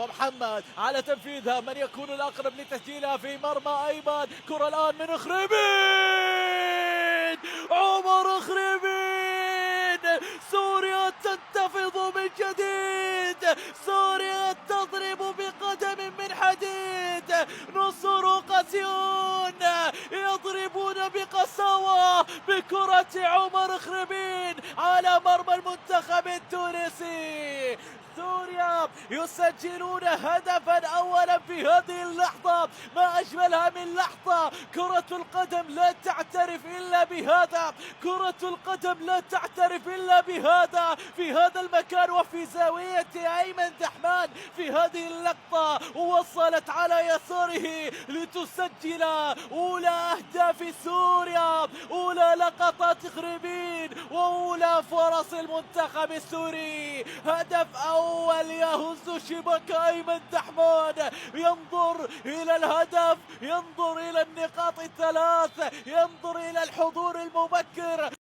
ومحمد على تنفيذها، من يكون الأقرب لتسجيلها في مرمى أيمن. كرة الآن من خريبين، عمر خريبين. سوريا تنتفض من جديد، سوريا تضرب بقدم من حديد. نصر قاسيون يضربون بقساوة بكرة عمر خريبين على مرمى المنتخب التونسي. سوريا يسجلون هدفا أولا في هذه اللحظة، ما أجملها من لحظة. كرة القدم لا تعترف إلا بهذا، كرة القدم لا تعترف إلا بهذا. في هذا المكان وفي زاوية أيمن دحمان في هذه اللقطة، وصلت على يساره لتسجل أولى أهداف سوريا، أولى لقطات خريبين وأولى فرص المنتخب السوري. هدف أول يهز شباك أيمن دحمان، ينظر إلى الهدف، ينظر إلى النقاط الثلاث، ينظر إلى الحضور المبكر.